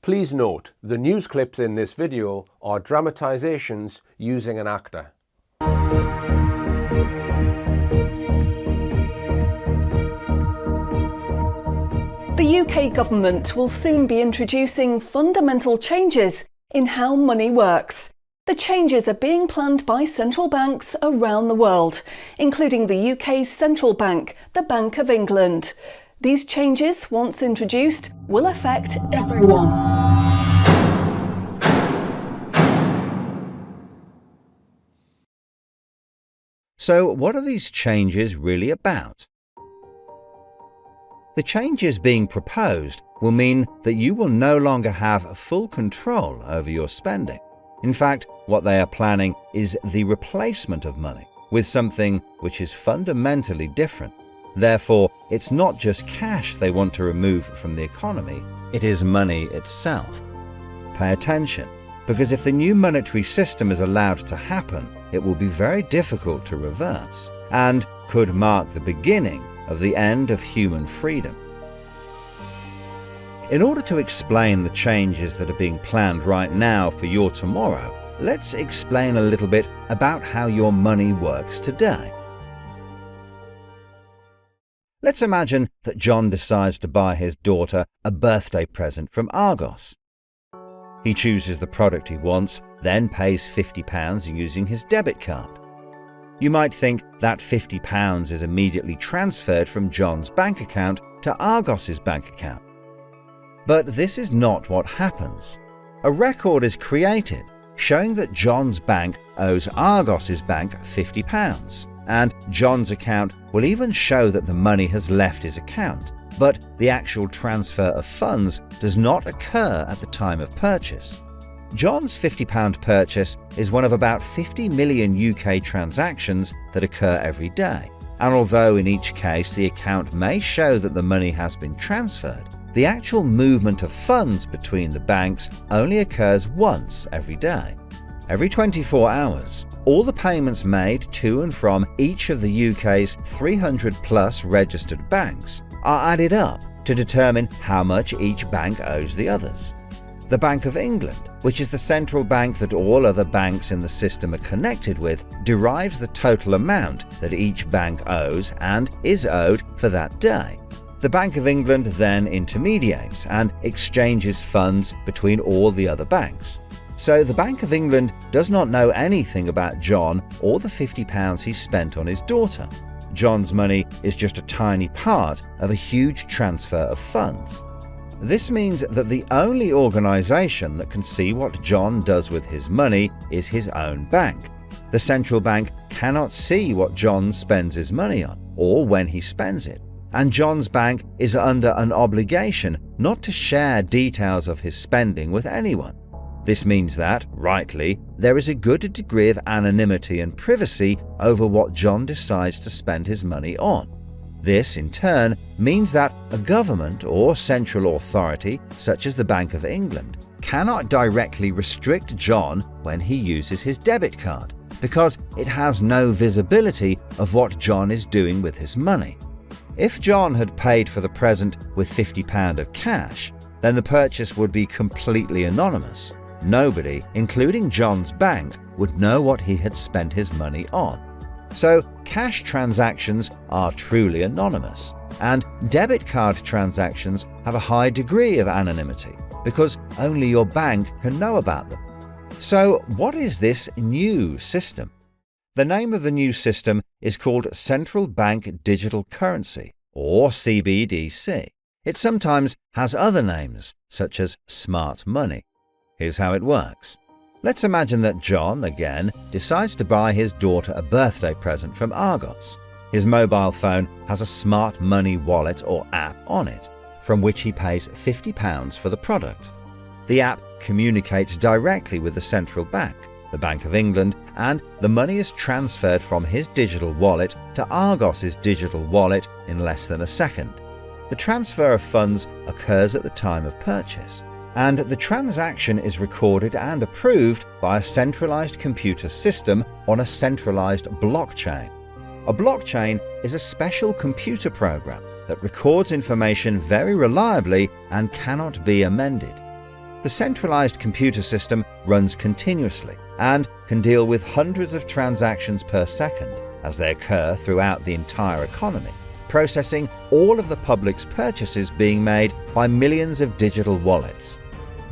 Please note, the news clips in this video are dramatizations using an actor. The UK government will soon be introducing fundamental changes in how money works. The changes are being planned by central banks around the world, including the UK's central bank, the Bank of England. These changes, once introduced, will affect everyone. So, what are these changes really about? The changes being proposed will mean that you will no longer have full control over your spending. In fact, what they are planning is the replacement of money with something which is fundamentally different. Therefore, it's not just cash they want to remove from the economy, it is money itself. Pay attention, because if the new monetary system is allowed to happen, it will be very difficult to reverse and could mark the beginning of the end of human freedom. In order to explain the changes that are being planned right now for your tomorrow, let's explain a little bit about how your money works today. Let's imagine that John decides to buy his daughter a birthday present from Argos. He chooses the product he wants, then pays £50 using his debit card. You might think that £50 is immediately transferred from John's bank account to Argos's bank account. But this is not what happens. A record is created showing that John's bank owes Argos's bank £50, and John's account will even show that the money has left his account, but the actual transfer of funds does not occur at the time of purchase. John's £50 purchase is one of about 50 million UK transactions that occur every day, and although in each case the account may show that the money has been transferred, the actual movement of funds between the banks only occurs once every day. Every 24 hours, all the payments made to and from each of the UK's 300 plus registered banks are added up to determine how much each bank owes the others. The Bank of England, which is the central bank that all other banks in the system are connected with, derives the total amount that each bank owes and is owed for that day. The Bank of England then intermediates and exchanges funds between all the other banks. So the Bank of England does not know anything about John or the £50 he spent on his daughter. John's money is just a tiny part of a huge transfer of funds. This means that the only organisation that can see what John does with his money is his own bank. The central bank cannot see what John spends his money on or when he spends it, and John's bank is under an obligation not to share details of his spending with anyone. This means that, rightly, there is a good degree of anonymity and privacy over what John decides to spend his money on. This, in turn, means that a government or central authority, such as the Bank of England, cannot directly restrict John when he uses his debit card, because it has no visibility of what John is doing with his money. If John had paid for the present with £50 of cash, then the purchase would be completely anonymous. Nobody, including John's bank, would know what he had spent his money on. So, cash transactions are truly anonymous, and debit card transactions have a high degree of anonymity because only your bank can know about them. So, what is this new system? The name of the new system is called Central Bank Digital Currency, or CBDC. It sometimes has other names, such as smart money. Here's how it works. Let's imagine that John, again, decides to buy his daughter a birthday present from Argos. His mobile phone has a smart money wallet or app on it, from which he pays £50 for the product. The app communicates directly with the central bank, the Bank of England, and the money is transferred from his digital wallet to Argos's digital wallet in less than a second. The transfer of funds occurs at the time of purchase, and the transaction is recorded and approved by a centralized computer system on a centralized blockchain. A blockchain is a special computer program that records information very reliably and cannot be amended. The centralised computer system runs continuously and can deal with hundreds of transactions per second as they occur throughout the entire economy, processing all of the public's purchases being made by millions of digital wallets.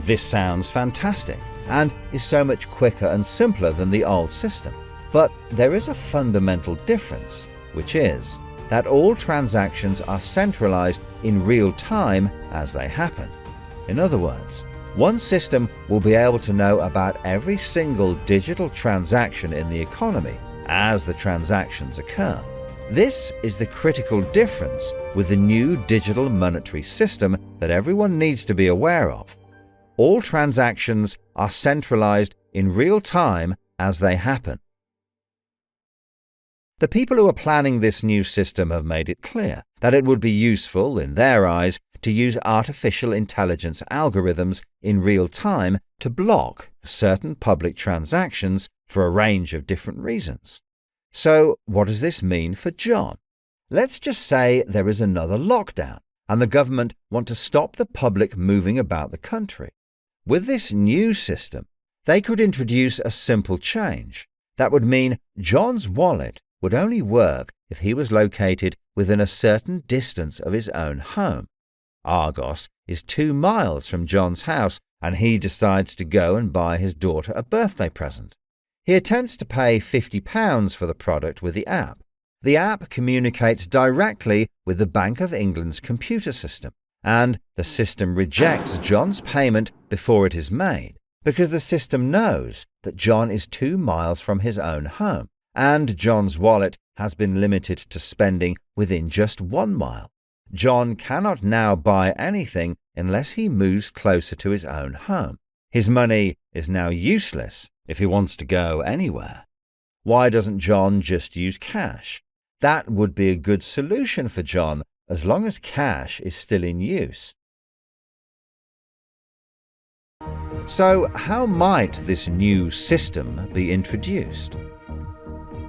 This sounds fantastic and is so much quicker and simpler than the old system. But there is a fundamental difference, which is that all transactions are centralised in real time as they happen. In other words, one system will be able to know about every single digital transaction in the economy as the transactions occur. This is the critical difference with the new digital monetary system that everyone needs to be aware of. All transactions are centralised in real time as they happen. The people who are planning this new system have made it clear that it would be useful, in their eyes, to use artificial intelligence algorithms in real time to block certain public transactions for a range of different reasons. So, what does this mean for John? Let's just say there is another lockdown and the government want to stop the public moving about the country. With this new system, they could introduce a simple change. That would mean John's wallet would only work if he was located within a certain distance of his own home. Argos is 2 miles from John's house, and he decides to go and buy his daughter a birthday present. He attempts to pay £50 for the product with the app. The app communicates directly with the Bank of England's computer system, and the system rejects John's payment before it is made, because the system knows that John is 2 miles from his own home, and John's wallet has been limited to spending within just 1 mile. John cannot now buy anything unless he moves closer to his own home. His money is now useless if he wants to go anywhere. Why doesn't John just use cash? That would be a good solution for John as long as cash is still in use. So, how might this new system be introduced?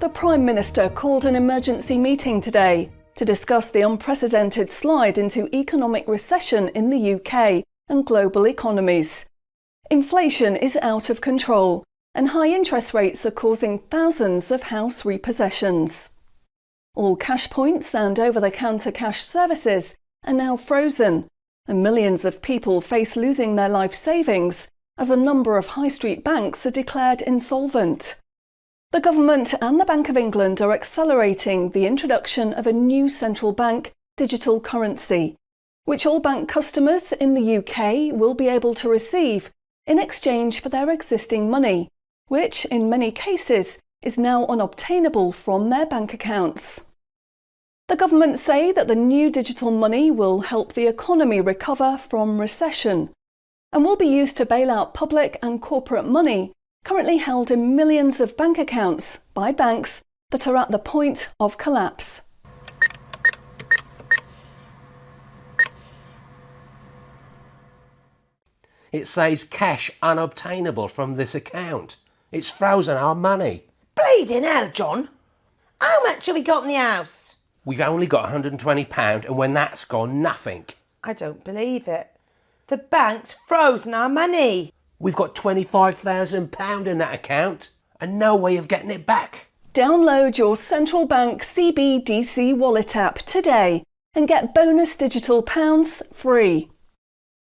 The Prime Minister called an emergency meeting today to discuss the unprecedented slide into economic recession in the UK and global economies. Inflation is out of control, and high interest rates are causing thousands of house repossessions. All cash points and over-the-counter cash services are now frozen, and millions of people face losing their life savings as a number of high street banks are declared insolvent. The government and the Bank of England are accelerating the introduction of a new central bank digital currency, which all bank customers in the UK will be able to receive in exchange for their existing money, which in many cases is now unobtainable from their bank accounts. The government say that the new digital money will help the economy recover from recession and will be used to bail out public and corporate money currently held in millions of bank accounts by banks that are at the point of collapse. It says cash unobtainable from this account. It's frozen our money. Bleeding hell, John. How much have we got in the house? We've only got £120, and when that's gone, nothing. I don't believe it. The bank's frozen our money. We've got £25,000 in that account and no way of getting it back. Download your central bank CBDC wallet app today and get bonus digital pounds free.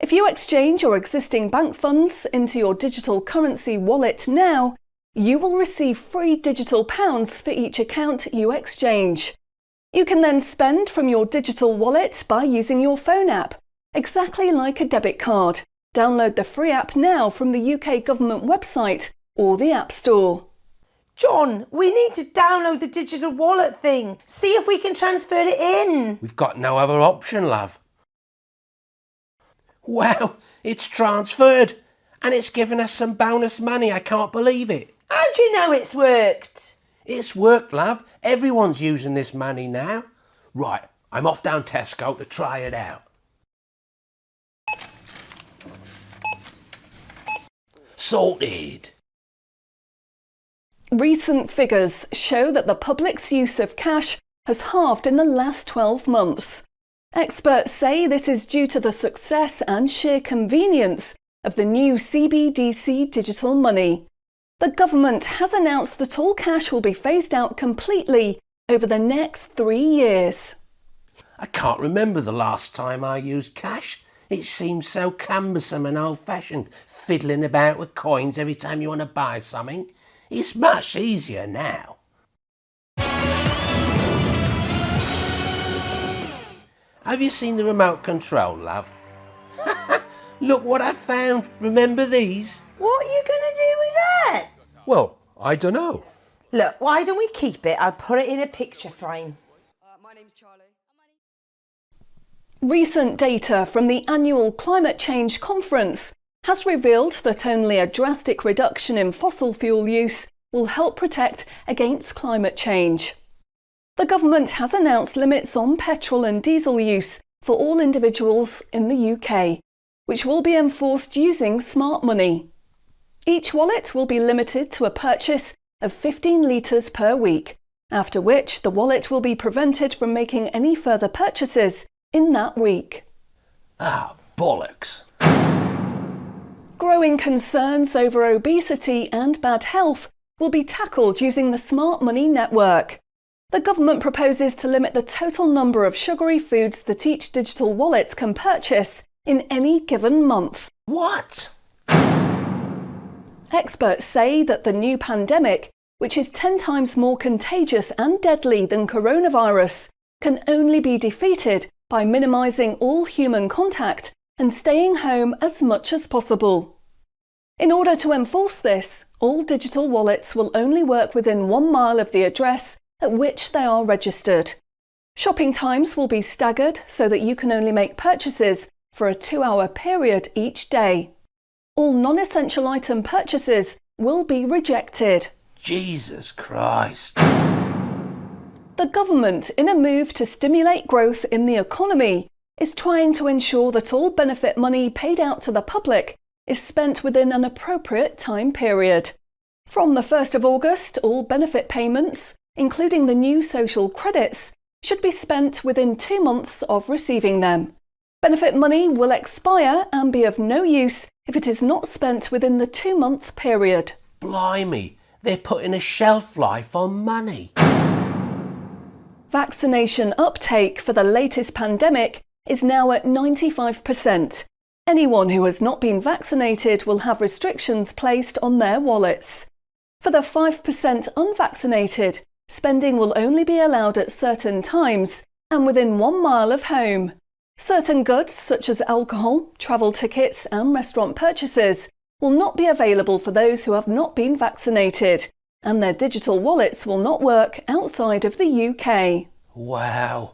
If you exchange your existing bank funds into your digital currency wallet now, you will receive free digital pounds for each account you exchange. You can then spend from your digital wallet by using your phone app, exactly like a debit card. Download the free app now from the UK government website or the App Store. John, we need to download the digital wallet thing. See if we can transfer it in. We've got no other option, love. Wow, it's transferred and it's given us some bonus money. I can't believe it. How do you know it's worked? It's worked, love. Everyone's using this money now. Right, I'm off down Tesco to try it out. Sorted. Recent figures show that the public's use of cash has halved in the last 12 months. Experts say this is due to the success and sheer convenience of the new CBDC digital money. The government has announced that all cash will be phased out completely over the next 3 years. I can't remember the last time I used cash. It seems so cumbersome and old-fashioned, fiddling about with coins every time you want to buy something. It's much easier now. Have you seen the remote control, love? Look what I found. Remember these? What are you going to do with that? Well, I don't know. Look, why don't we keep it? I'll put it in a picture frame. My name's Charlie. Recent data from the annual Climate Change Conference has revealed that only a drastic reduction in fossil fuel use will help protect against climate change. The government has announced limits on petrol and diesel use for all individuals in the UK, which will be enforced using smart money. Each wallet will be limited to a purchase of 15 litres per week, after which the wallet will be prevented from making any further purchases in that week. Ah, bollocks. Growing concerns over obesity and bad health will be tackled using the Smart Money Network. The government proposes to limit the total number of sugary foods that each digital wallet can purchase in any given month. What? Experts say that the new pandemic, which is 10 times more contagious and deadly than coronavirus, can only be defeated by minimising all human contact and staying home as much as possible. In order to enforce this, all digital wallets will only work within 1 mile of the address at which they are registered. Shopping times will be staggered so that you can only make purchases for a 2-hour period each day. All non-essential item purchases will be rejected. Jesus Christ. The government, in a move to stimulate growth in the economy, is trying to ensure that all benefit money paid out to the public is spent within an appropriate time period. From the 1st of August, all benefit payments, including the new social credits, should be spent within 2 months of receiving them. Benefit money will expire and be of no use if it is not spent within the 2-month period. Blimey, they're putting a shelf life on money. Vaccination uptake for the latest pandemic is now at 95%. Anyone who has not been vaccinated will have restrictions placed on their wallets. For the 5% unvaccinated, spending will only be allowed at certain times and within 1 mile of home. Certain goods, such as alcohol, travel tickets and restaurant purchases, will not be available for those who have not been vaccinated, and their digital wallets will not work outside of the UK. Wow.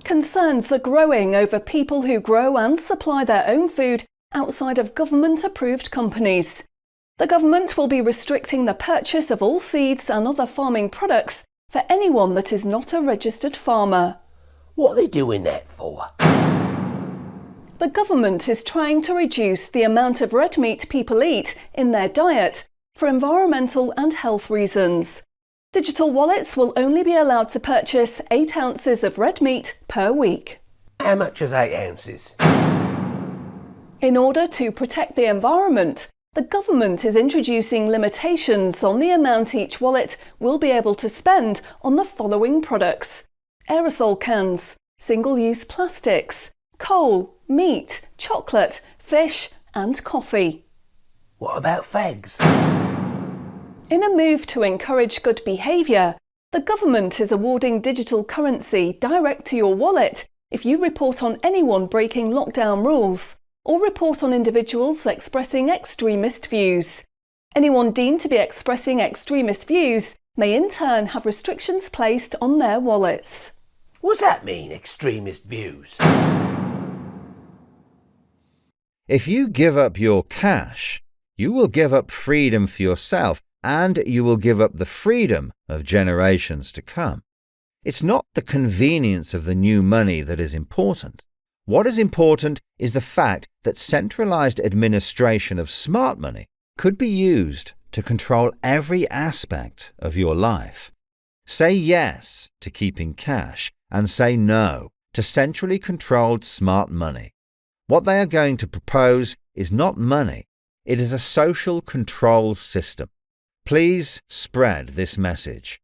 Concerns are growing over people who grow and supply their own food outside of government-approved companies. The government will be restricting the purchase of all seeds and other farming products for anyone that is not a registered farmer. What are they doing that for? The government is trying to reduce the amount of red meat people eat in their diet for environmental and health reasons. Digital wallets will only be allowed to purchase 8 ounces of red meat per week. How much is 8 ounces? In order to protect the environment, the government is introducing limitations on the amount each wallet will be able to spend on the following products: aerosol cans, single-use plastics, coal, meat, chocolate, fish and coffee. What about fags? In a move to encourage good behaviour, the government is awarding digital currency direct to your wallet if you report on anyone breaking lockdown rules or report on individuals expressing extremist views. Anyone deemed to be expressing extremist views may in turn have restrictions placed on their wallets. What's that mean, extremist views? If you give up your cash, you will give up freedom for yourself, and you will give up the freedom of generations to come. It's not the convenience of the new money that is important. What is important is the fact that centralized administration of smart money could be used to control every aspect of your life. Say yes to keeping cash and say no to centrally controlled smart money. What they are going to propose is not money, it is a social control system. Please spread this message.